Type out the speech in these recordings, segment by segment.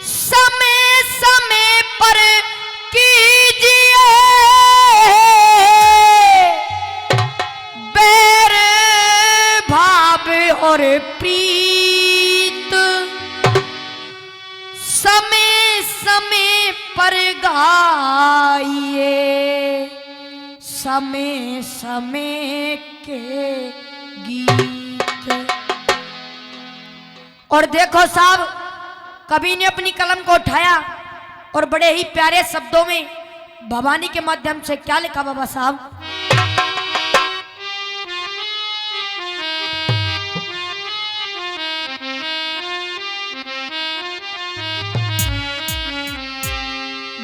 समय समय पर कीजिए बैर भाव और प्रीत, समय समय पर गाइए समय समय के गीत। और देखो साहब, कवि ने अपनी कलम को उठाया और बड़े ही प्यारे शब्दों में भवानी के माध्यम से क्या लिखा बाबा साहब।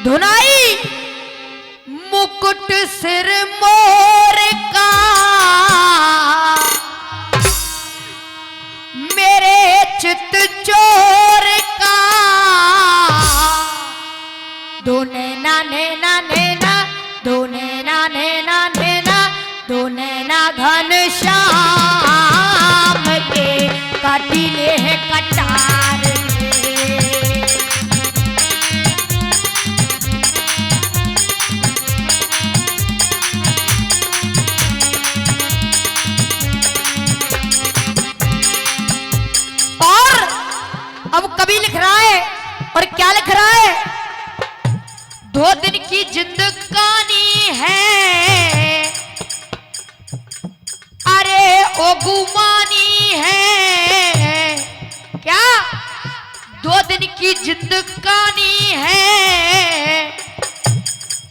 धुनाई मुकुट सिर मोर का मेरे चित चोर का, दो नैना नैना नैना दो नैना नैना नैना दो नैना घन श्याम के कटीले है कटार के। अब कवि लिख रहा है और क्या लिख रहा है। 2 दिन की जिंदगानी है, अरे ओ गुमानी है। क्या 2 दिन की जिंदगानी है,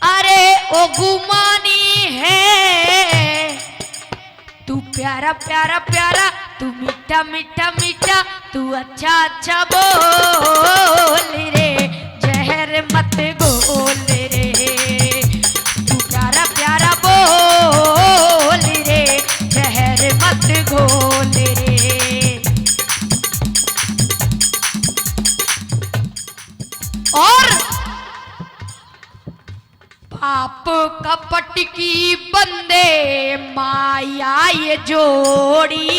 अरे ओ गुमानी है। तू प्यारा प्यारा प्यारा, तू मीठा मीठा मीठा, तू अच्छा अच्छा बोल रे, जहर मत घोल रे। तू प्यारा प्यारा बोल रे, जहर मत घोल रे। और पाप कपट की बंदे माया ये जोड़ी,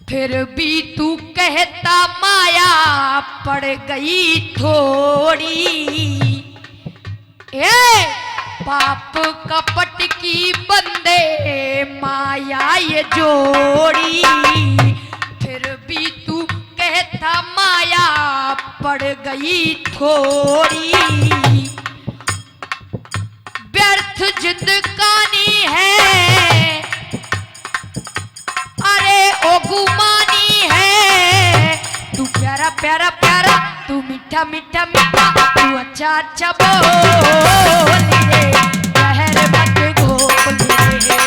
फिर भी तू कहता माया पड़ गई थोड़ी। ए पाप कपट की बंदे माया ये जोड़ी, फिर भी तू कहता माया पड़ गई थोड़ी। व्यर्थ जिंदगानी है, अरे ओ गुमानी है। तू प्यारा प्यारा प्यारा, तू मीठा मीठा मीठा, तू अच्छा अच्छा बोल रे, जहर मत घोल रे।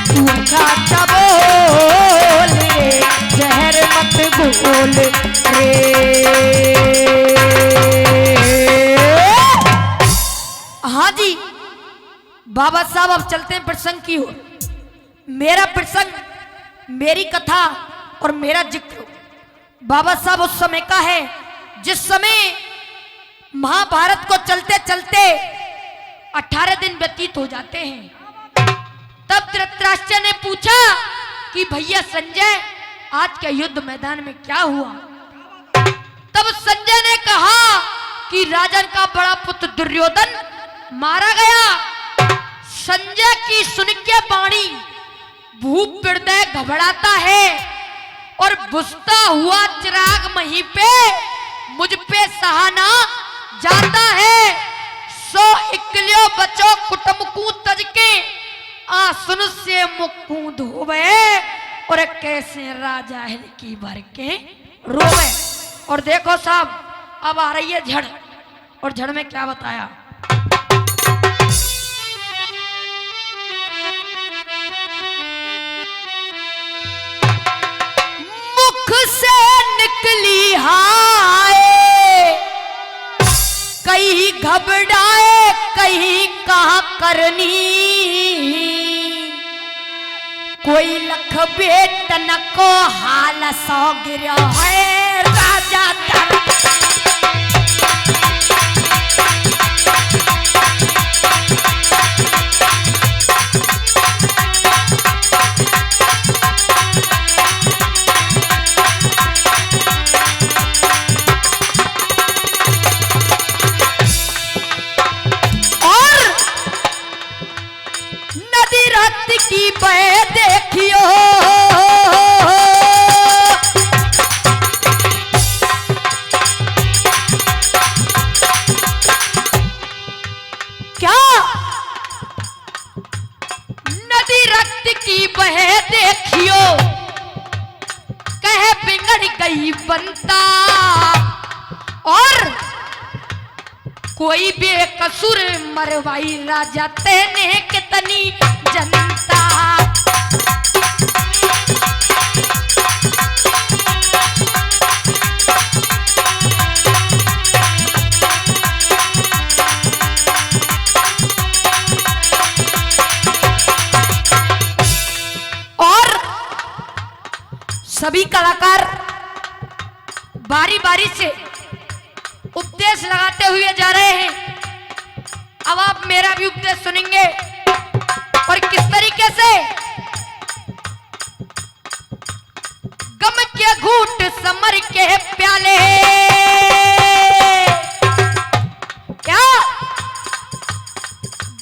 तू अच्छा अच्छा बोल रे, जहर मत घोल रे। हाँ जी बाबा साहब, अब चलते हैं प्रसंग की ओर। मेरा प्रसंग, मेरी कथा और मेरा जिक्र बाबा साहब उस समय का है जिस समय महाभारत को चलते चलते 18 दिन व्यतीत हो जाते हैं। तब धृतराष्ट्र ने पूछा कि भैया संजय, आज के युद्ध मैदान में क्या हुआ। तब संजय ने कहा कि राजन का बड़ा पुत्र दुर्योधन मारा गया। संजय की सुन के वाणी भूप हृदय घबराता है और बुझता हुआ चिराग वहीं पे मुझ पे सहाना जाता है। सो इकलियो बचो कुटुंब को तज के, आसुन से मुक्कू धोवे और कैसे राजा हिल की भर के रोवे। और देखो साहब, अब आ रही है झड़, और झड़ में क्या बताया। मुख से निकली हाय, कहीं घबराए कहीं कहा करनी, कोई लख बेटन को हाल सौ गिरा है राजा तर। लड़की बहे देखियो कहे बिगड़ गई बनता, और कोई बेकसूर मरवाई राजा तेने कितनी जनता। और सभी कलाकार बारी बारी से उपदेश लगाते हुए जा रहे हैं। अब आप मेरा भी उपदेश सुनेंगे और किस तरीके से गम के घूंट समर के प्याले, क्या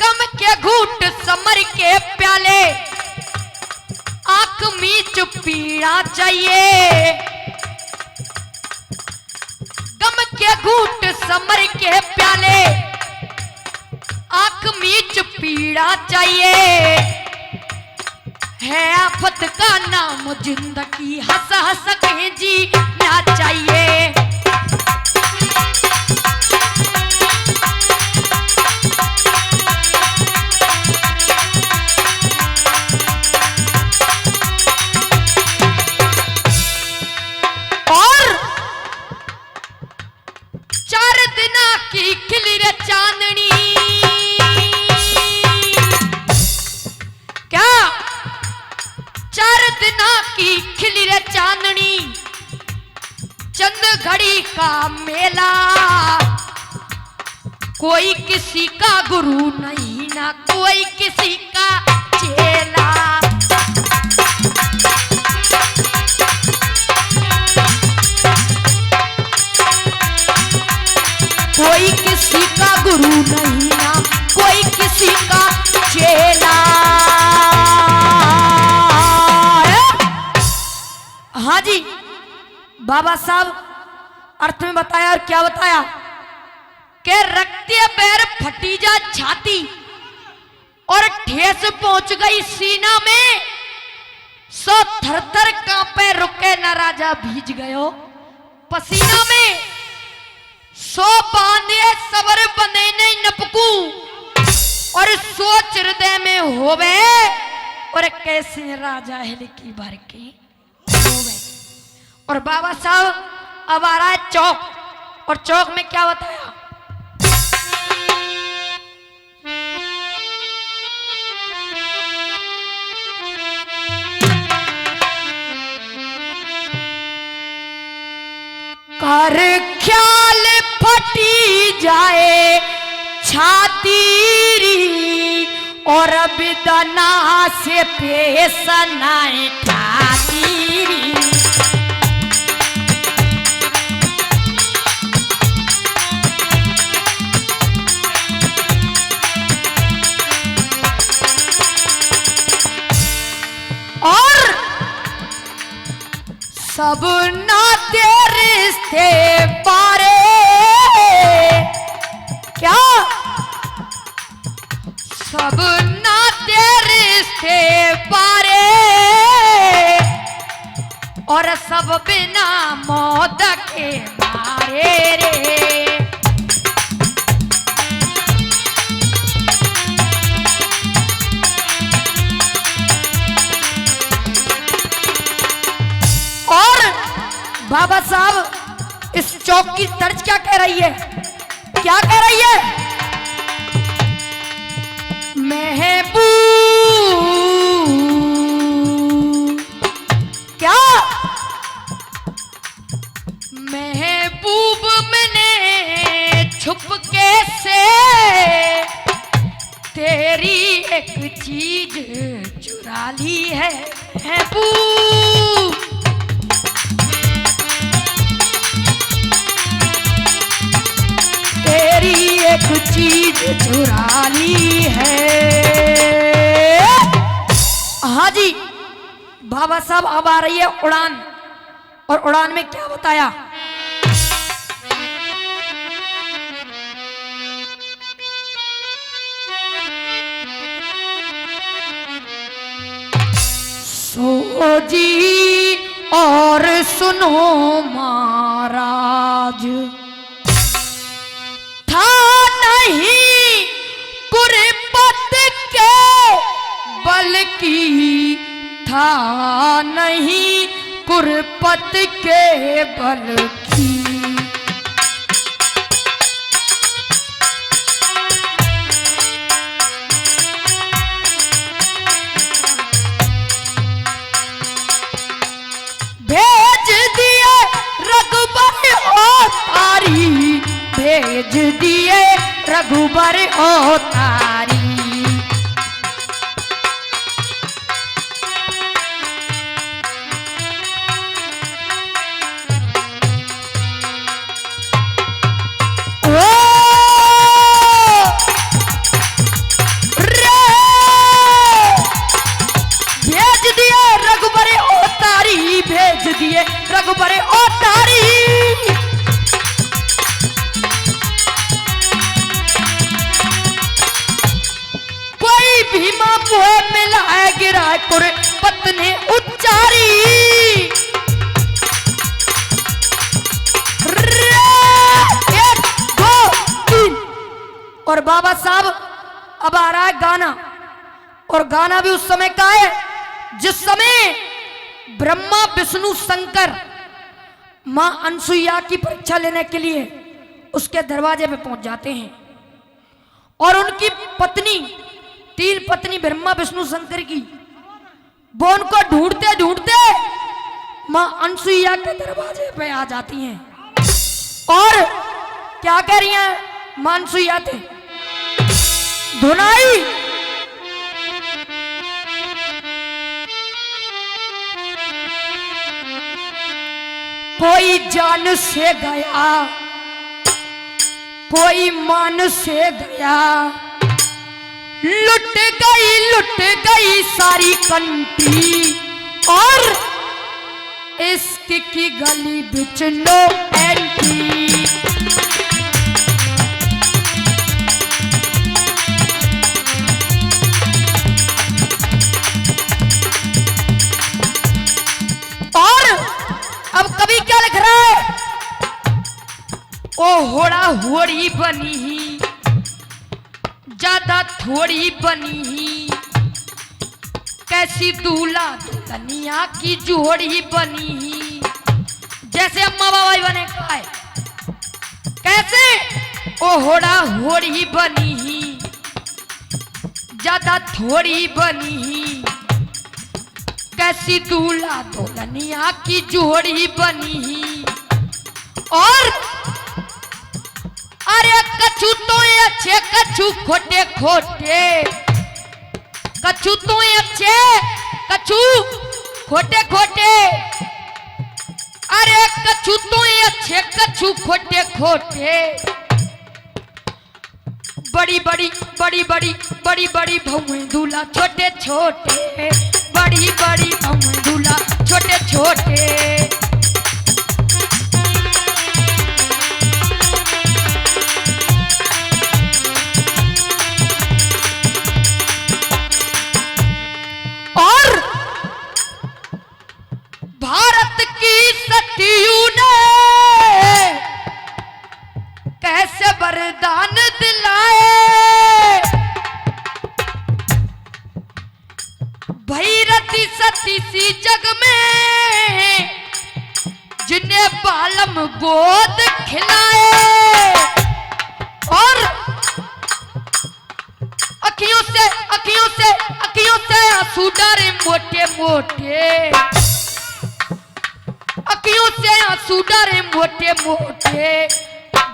गम के घूंट समर के प्याले, आंख मीच पीड़ा चाहिए, गम के घूंट समर के प्याले, आंख मीच पीड़ा चाहिए, है आफत का नाम जिंदगी हंस हंस के जीना चाहिए। और 4 दिना की खिली रे चांदनी, क्या 4 दिना की खिली रे चांदनी, चंद घड़ी का मेला, कोई किसी का गुरु नहीं ना कोई किसी का चेला। कोई किसी का गुरु नहीं ना कोई किसी का चेला। हाँ जी, बाबा साहब अर्थ में बताया। और क्या बताया कि रक्तिया पैर फटी जा छाती और ठेस पहुंच गई सीना में, सो थर थर कांपे रुके न राजा भीज गयो पसीना में, सो बांधे सबर बने नहीं नपकू, और सोच हृदय में होवे और कैसे राजा हिल की भर के होवे। और बाबा साहब अब आ रहा है चौक, और चौक में क्या बताया, कर ख्याल फटी जाए छाती और बिदना से पेश नाए ठाती। और सब नाते रिश्ते पारे, क्या सब नाते रिश्ते पारे, और सब बिना मौत के मारे रे। बाबा साहब इस चौक की तर्ज क्या कह रही है, क्या कह रही है, महबूब, क्या महबूब मैंने छुपके से तेरी एक चीज चुरा ली है महबूब। तेरी एक चीज चुरा ली है। हाँ जी, बाबा साहब अब आ रही है उड़ान, और उड़ान में क्या बताया, जी और सुनो महाराज, था नहीं कुरपत के बल की, था नहीं कुरपत के बल की। भेज दिए रघुबर ओ तारी, भेज दिए रघुबर ओ तारी। भेज दिए रघुबर ओ तारी। कोई भीमा मुहे मिला है गिरा कुरपत ने उच्चारी। एक दो तीन। और बाबा साहब अब आ रहा है गाना, और गाना भी उस समय का है जिस समय ब्रह्मा विष्णु शंकर मां अनसुईया की परीक्षा लेने के लिए उसके दरवाजे पे पहुंच जाते हैं। और उनकी पत्नी, तीन पत्नी ब्रह्मा विष्णु शंकर की, वो उनको ढूंढते ढूंढते मां अनसुईया के दरवाजे पे आ जाती हैं। और क्या कह रही हैं मां अनसुईया थे, धुनाई कोई जान से गया, कोई मान से गया, लुट गई सारी कंटी। और इश्क की गली बिच नो एंट्री। अब कवि क्या लिख रहा है, ओ होड़ा होड़ी बनी ही, ज्यादा थोड़ी बनी ही, कैसी दूल्हा दुल्हनिया की जोड़ी बनी ही। जैसे अम्मा बाबा बने कहा है, कैसे ओ होड़ा होड़ी बनी ही, ज्यादा थोड़ी बनी ही, कैसी दूल्हा दुल्हनिया की जोड़ी बनी ही। और अरे कछु तो अच्छे कछु खोटे खोटे, कछु तो अच्छे कछु खोटे खोटे, अरे कछु तो अच्छे कछु खोटे खोटे। बड़ी बड़ी बड़ी बड़ी बड़ी बड़ी भौएं दूल्हा छोटे छोटे, बड़ी बड़ी भौएं दूल्हा छोटे छोटे। और भारत की सतियों ने कैसे वरदान दिलाए, भैरती सती सी जग में जिन्हें बालम गोद खिलाए। और अखियों से अखियों से अखियों से आंसू डाले मोटे मोटे, अखियों से आंसू डाले मोटे मोटे।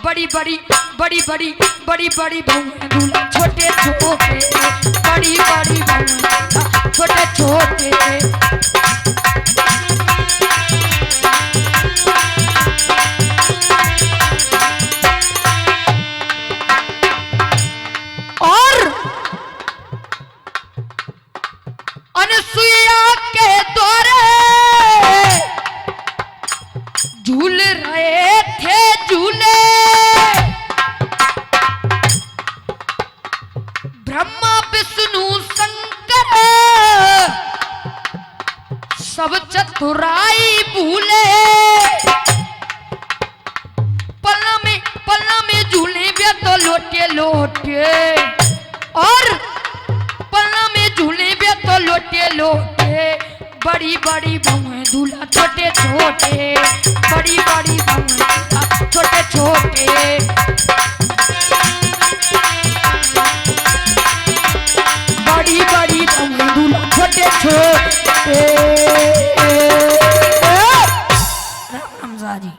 बड़ी बड़ी बड़ी बड़ी बड़ी बड़ी भौएं दूल्हा छोटे छोटे, बड़ी बड़ी भौएं दूल्हा छोटे छोटे। और अनसुईया के द्वारे झूल रहे थे झूले, ब्रह्मा विष्णु शंकर सब चतुराई भूले, पल्ला में झूले वे तो लोटे लोटे, और पल्ला में झूले वे तो लोटे लोटे। बड़ी बड़ी बहुएं दूल्हा छोटे छोटे, बड़ी बड़ी बहुएं छोटे छोटे। बड़ी बड़ी बहुएं दूल्हा छोटे छोटे। राम राम जी।